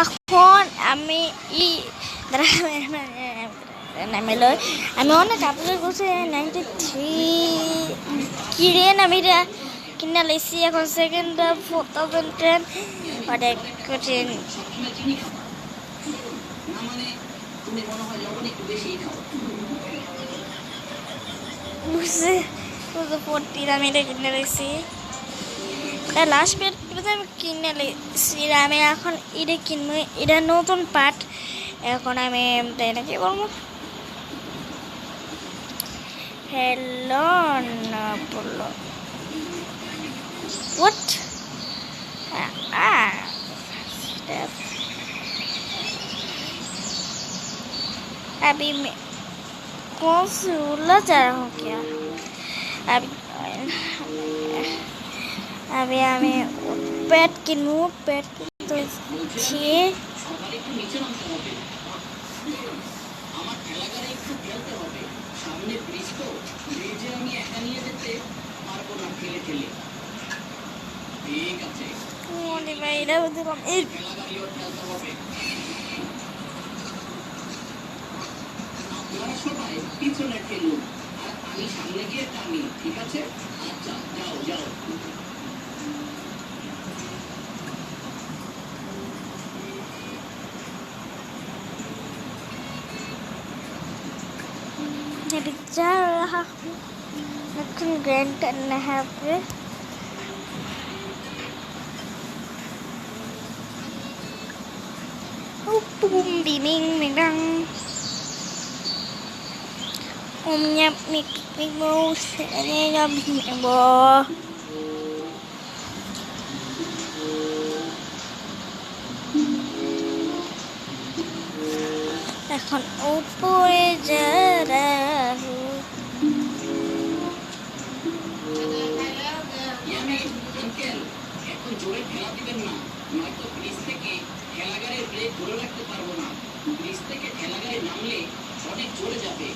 এখন আমি নামি লৈ আমি অনেক আপলোড করছি 93 কিনে নামিটা কিনা লেছি এখন সেকেন্ড 4010 অনেক কঠিন বুঝছে 40 দামিটা কিনে লেছি লাস্ট পেট আমি কিনে লেছি আমি এখন এটা কিনবো এটা নতুন পার্ট এখন আমি তাই না কি করবো হ্যালো না বললো what step अभी मैं कौन सी उलझ जा रहा हूँ क्या अभी हमें पेट किनू पेट तो छे পিছনে ঠেলুন আর আমি সামনে গিয়ে টানি ঠিক আছে আচ্ছা যাও যাও जा रहा हूँ लेकिन ग्रैंड करना है पे bum biming midang nyap mik mouse ini ya bo এখন উপরে যারা জোরে ঠেলা দিবেন না নয়তো ব্রিজ থেকে ঠেলাগাড়ির ব্রেক ধরে রাখতে পারবো না ব্রিজ থেকে ঠেলাগাড়ি নামলে অনেক জোরে যাবে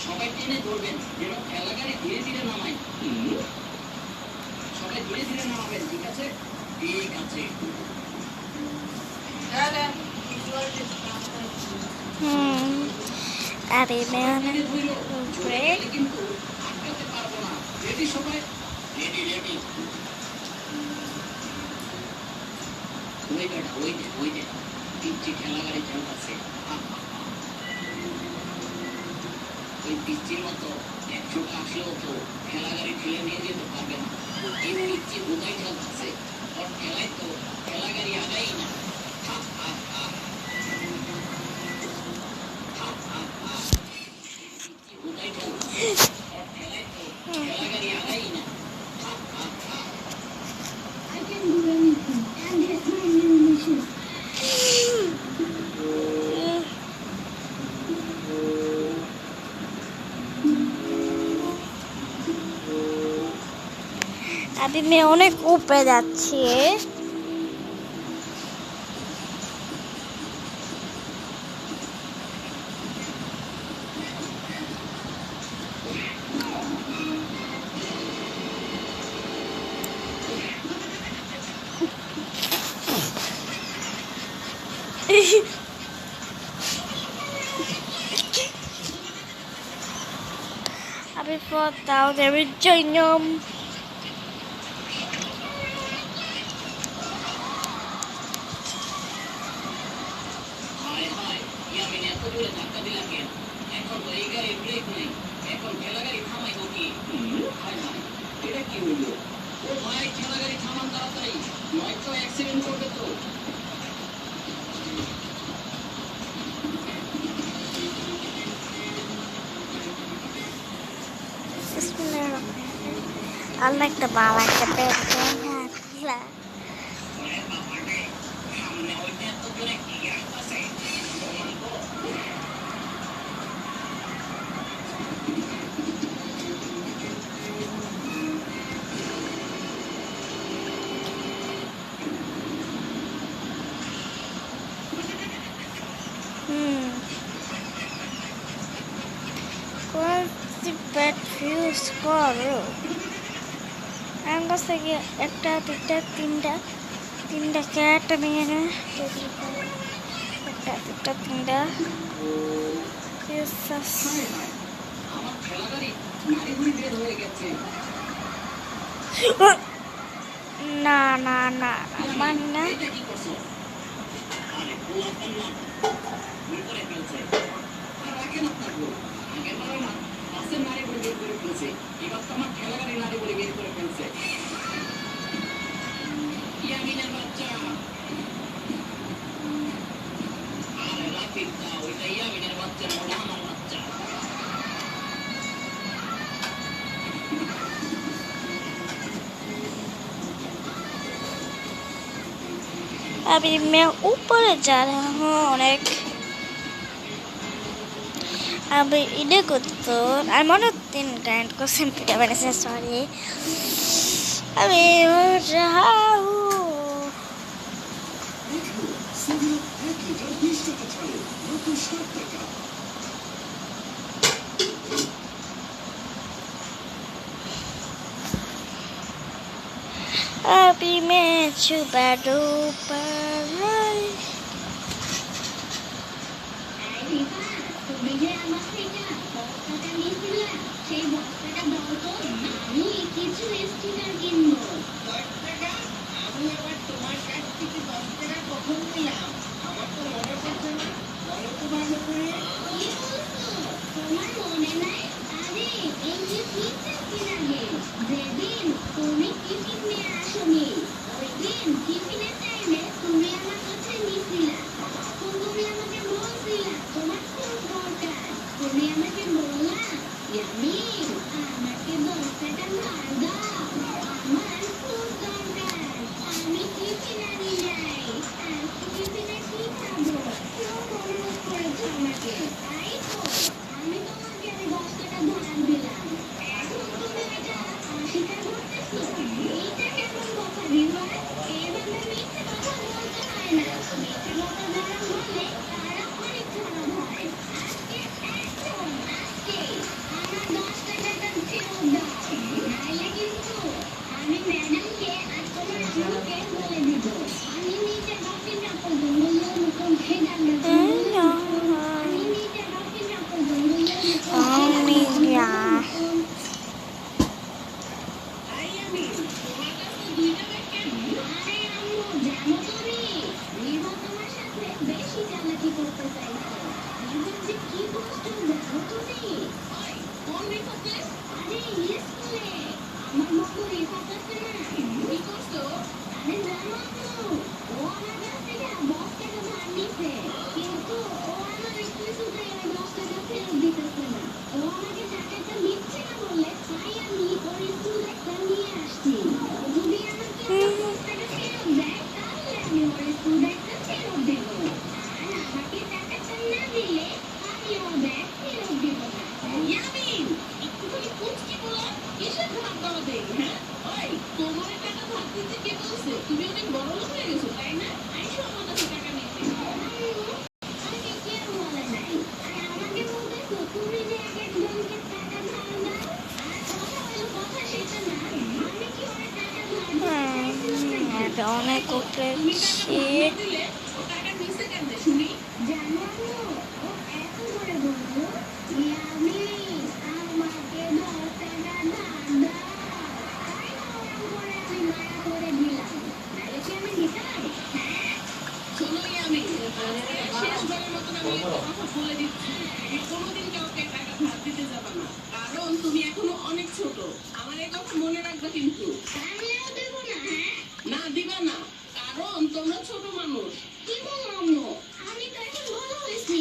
সবাই টেনে ধরবেন যেন ঠেলাগাড়ি ধীরে ধীরে নামায় সবাই ধীরে ধীরে নামাবেন ঠিক আছে ঠিক আছে अभी मैं ब्रेक কিন্তু আটকাতে পারবো না রেডি সবাই রেডি রেডি ওই দে পিচ্ছি ঠেলাগাড়ি চলতেছে ওই পিচ্ছির মতো একশোটা আসলেও তো ঠেলাগাড়ি ঠেলে নিয়ে যেতে পারবে না এই পিচ্ছি বোঝাই চলতেছে ওর ঠেলায় তো ঠেলাগাড়ি আগাই না বোঝাই চলতেছে ওর ঠেলায় তো ঠেলাগাড়ি আগাই না I can do anything and it's my new mission. अभी मैं অনেক উপরে যাচ্ছি अभी 4000 rejoin এখন তো এই গাড়ির ব্রেক নেই এখন ঠেলাগাড়ি থামাইব কি এটা কি হইল ও ভাই ঠেলাগাড়ি থামান তাড়াতাড়ি নয়তো অ্যাক্সিডেন্ট করবে তো I like the ball like the big bad views করো আমার কাছ থেকে একটা দুইটা তিনটা ক্যাট নিয়ে একটা তিনটা হায় হায়, আমার ঠেলাগাড়ি নাড়ি ভুড়ি বের হয়ে গেছে। না না না আমার না এটা কি করছো? আরে পোলাপান না, ভুল করে ফেলছে। আর রাখেন আপনার ভুল। আগের বারে না বাসের নাড়ি ভুড়ি বের করে ফেলছে, এবার তো আমার ঠেলাগাড়ি নাড়ি ভুড়ি বের করে ফেলছে। ইয়ামিনের বাচ্চা, আরে রাফিক দা, ওইটা ইয়ামিনের বাচ্চা, ওটা আমার বাচ্চা। अभी मैं ऊपर जा रहा हूँ और एक अभी इधर को तो I'm on a thin kind को सिंपल मैंने से सॉरी अभी हो रहा हूँ अभी मैं छुपा ऊपर তুমি যে আমার থেকে বস্তাটা নিয়েছিলে সেই বস্তাটা দাও তো আমি কিছু স্টিকার কিনবো। 10 টাকা? আমি আবার তোমার কাছ থেকে 10 টাকা কখন নিলাম? আমার তো মনে পড়ছে না। বলো তো ভালো করে। কি বলছো? তোমার মনে নাই? আরে এই যে 3 দিন আগে যেদিন তুমি টিফিন নিয়ে আসোনি ওই দিন টিফিনের টাইমে তুমি আমার কাছে নিয়েছিলা তখন তুমি আমাকে বলছিলা তোমার খুব দরকার তুমি আমাকে বললা ইয়ামিন আমাকে 10 টাকা ধার দাও আমার খুব দরকার আমি টিফিন আনি যাই আজকে টিফিনে কি খাবো খুব অনুরোধ করেছো আমাকে তাই তো আমি তোমাকে ওই 10 টাকা ধার দিলাম এখন তুমি এটা অস্বীকার করতেছো এইটা কেমন কথা বিভাগ এইভাবে মিথ্যে কথা বলতে হয় না মিথ্যে কথা যারা বলে তারা অনেক খারাপ হয় আজকে একদম আজকে আমার 10 টাকাটা ফেরত দাও নাইলে কিন্তু আমি ম্যাডামকে আর তোমার আম্মুকে বলে দিব আমি নিচে ডক্টরটা পর্যন্ত লোকজন খেদার না আমি নিচে ডক্টরটা পর্যন্ত Omnia আরে আমি তোমার কাছে 2 টাকা কেন আরে আম্মু জানো তুমি নির্ভা তোমার সাথে বেশি চালাকি করতে চাইছে নির্ভার যে কি কষ্ট জানো তুমি কোন রিফাতে আরে স্কুলে আমার বন্ধু রিফাত আছে না কি করছো আরে জানো তো ও আমার কাছ থেকে 10 টাকা ধার নিছে কিন্তু ও আমার কিছুতে ওই 10 টাকা ফেরত দিতেছে না ও আমাকে টাকাটা দিচ্ছে না বলে তাই আমি ওর স্কুল ব্যাগটা নিয়ে আসছি ও যদি আমাকে ওই 10 টাকা ফেরত দেয় তাহলে আমি ওর স্কুল ব্যাগটা ফেরত দেবো আর আমাকে টাকাটা না দিলে আমি ওর ব্যাগ ফেরত দেবো না ইয়ামিন একটুখানি কুচকি বলা কিসের ধার দেওয়া দেই হ্যাঁ ওই তোমার টাকা ধার দিতে কে বলছে তুমি অনেক বড় লোক হয়ে গেছো তাই না আইসো আমার কাছে টাকা নিতে আমাকে কেউ বলে নাই আর আমাকে বলতেছো তুমি যে এক একজনকে টাকা ধার দাও আর কথা হলো কথা সেটা না আমি কি ওর টাকা ধার দিতে अभी অনেক উপরে দিলে ও টাকা নিছে কেন শুনি জানো আম্মু ও এত করে বললো ইয়ামিন আমাকে 10 টাকা ধার দাও তাই না ওরম করে আমি মায়া করে দিলাম নাহলে কি আমি দিতাম হ্যাঁ শোনো ইয়ামিন শেষবারের মতন আমি একটা কথা বলে দিচ্ছি তুমি কোনোদিন কাউকে টাকা ধার দিতে যাবে না কারণ তুমি এখনো অনেক ছোট আমার এই কথা মনে রাখবে কিন্তু আমিও দেবো না হ্যাঁ না দিবা না কারণ তোমরা ছোট মানুষ কি বললাম আমি তো এখন বড় হয়েছি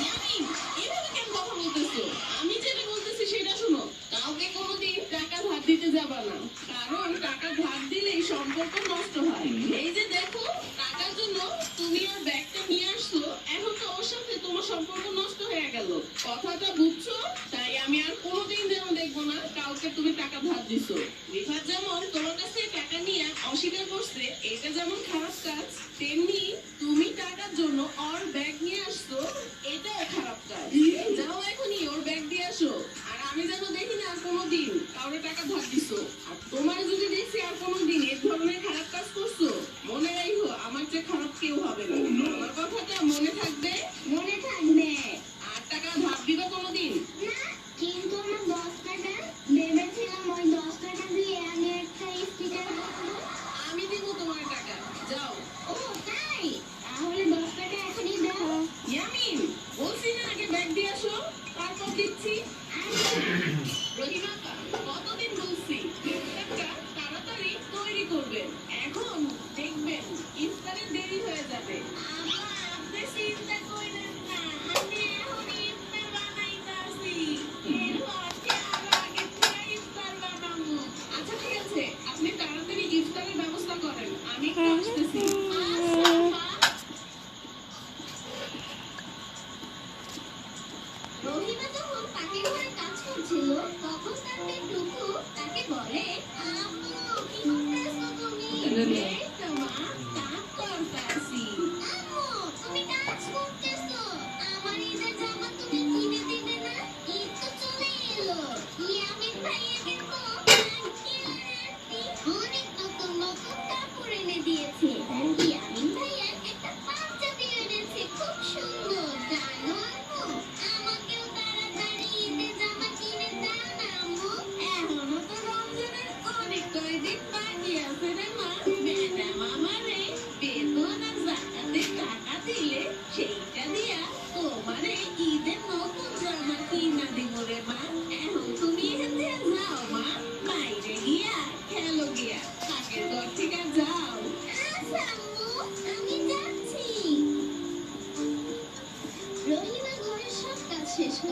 ইয়ামিন এভাবে কেন কথা বলতেছো আমি যেটা বলতেছি সেটা শোনো কাউকে কোনোদিন টাকা ধার দিতে যাবা না কারণ টাকা ধার দিলেই সম্পর্ক নষ্ট হয় এই যে দেখো টাকার জন্য তুমি ওর ব্যাগটা নিয়ে আসছো এখন তো ওর সাথে তোমার সম্পর্ক নষ্ট হয়ে গেল কথাটা বুঝছো তাই আমি আর কোনোদিন যেন দেখবো না কাউকে তুমি টাকা ধার দিছো রিফাত যেমন তোমার কাছে টাকা নিয়ে অস্বীকার করছে এটা যেমন খারাপ কাজ তেমনি তুমি টাকার জন্য ওর ব্যাগ নিয়ে আসছো এটাও খারাপ কাজ যাও এখনই ওর ব্যাগ দিয়ে আসো আর আমি যেন দেখি না আর কোনোদিন কাউরে টাকা ধার দিছো আর তোমার যদি দেখছি আর কোনোদিন এই ধরনের খারাপ কাজ করছো মনে রাখো আমার চেয়ে খারাপ কেউ হবে না আমার কথাটা মনে থাকবে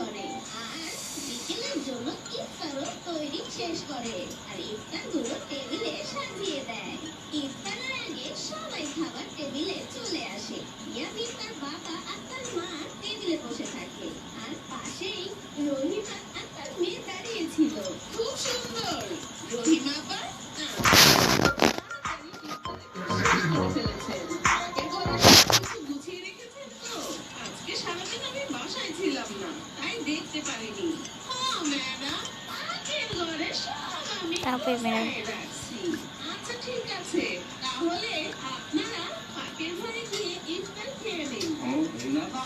করে আর বিকেলের জন্য ইফতারও তৈরি শেষ করে আর ইফতারগুলো টেবিলে সাজিয়ে দেয়। ইফতারের আগে সবাই খাবার টেবিলে চলে আসে। ইয়ামিন তার বাবা আর তার মা টেবিলে বসে থাকে আর পাশেই রহিমা আর তার মেয়ে দাঁড়িয়ে ছিল। খুব সুন্দর রহিমা আপা, আজকে সারাদিন আমি বাসায় ছিলাম না, তাই দেখতে পারিনি। হ্যাঁ ম্যাডাম, আগের ঘরে সব আমি তারপরে ম্যাডাম গুছিয়ে রাখছি। আচ্ছা ঠিক আছে, তাহলে আপনারা পাকের ঘরে গিয়ে ইফতার খেয়ে নিন। ও রিনাদা,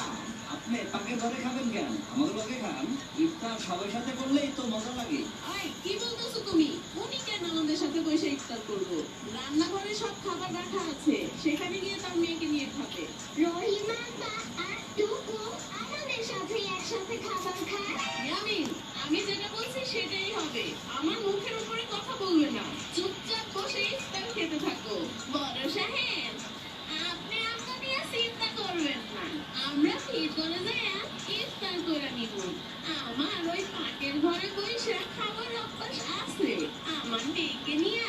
আপনি পাকের ঘরে খাবেন কেন? আমাদের লগে খান। ইফতার সবার সাথে করলেই তো মজা লাগে। আয়, কি বলতেছো তুমি? উনি কেন আমাদের সাথে বসে ইফতার করবো? রান্নাঘরে সব খাবার রাখা আছে, সেখানে গিয়ে তার মেয়েকে নিয়ে খাবে। রহিমা আর টুকু আমাদের সাথে একসাথে খাবার খায়। ইয়ামিন, আমি যেটা বলছি সেটাই হবে। আমার মুখের উপরে কথা বলবে না, চুপচাপ বসে ইফতার খেতে থাকো। বড় সাহেব, আপনি আমরা নিয়ে চিন্তা করবেন না, আমরা ভিতরে যাইয়া ইফতার করে নিব। আমার ওই পাকের ঘরে বসে খাবার অভ্যাস আছে। আমার মেয়েকে নিয়ে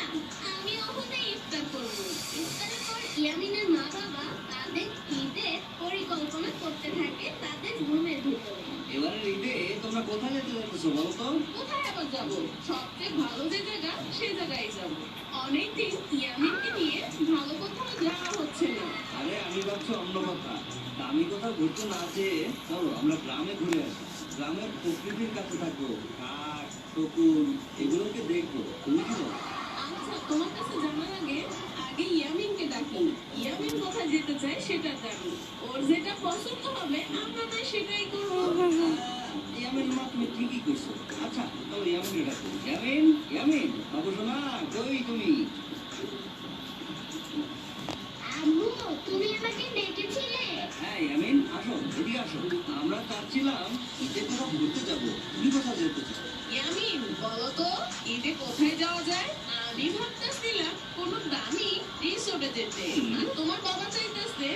আমি ওখানে ইফতার করবো। ইফতারের পর ইয়ামিনের মা বাবা তাদের ঈদের পরিকল্পনা করতে থাকে তাদের রুমের ভিতরে। এবারে ঈদে তোমরা কোথায় যেতে যাচ্ছো বলো তো? কোথায় আবার যাবো? সবচেয়ে ভালো যে জায়গা সে জায়গায় যাবো। অনেকদিন ইয়ামিনকে নিয়ে ভালো কোথাও যাওয়া হচ্ছে না। আরে আমি ভাবছি অন্য কথা। আমি কোথাও ঘুরতে না যেয়ে চলো আমরা গ্রামে ঘুরে আসি। গ্রামের প্রকৃতির কাছে থাকবো, কাঠ টকুন এগুলোকে দেখবো। তুমি কি বলো? আচ্ছা, তোমার কাছে জানার আগে ইয়ামিনকে ডাকি। ইয়ামিন কোথায় যেতে চায় সেটা জানি। ওর যেটা পছন্দ হবে আমরা না সেটাই করবো। ইয়ামিন মা, তুমি ঠিকই কইছো। আচ্ছা তাহলে ইয়ামিনকে ডাকো। ইয়ামিন, ইয়ামিন বাবু শোনা, কই তুমি? আম্মু, তুমি আমাকে ডেকেছিলে? হ্যাঁ ইয়ামিন, আসো এদিকে আসো। আমরা চাচ্ছিলাম ঈদে কোথাও ঘুরতে যাবো। তুমি কোথাও যেতে চাও? ইয়ামিন, বলো তো ঈদে কোথায় যাওয়া যায়? আমি ভাবতেছিলাম কোনো দামি রিসোর্টে যেতে। আর তোমার বাবা চাইতেছে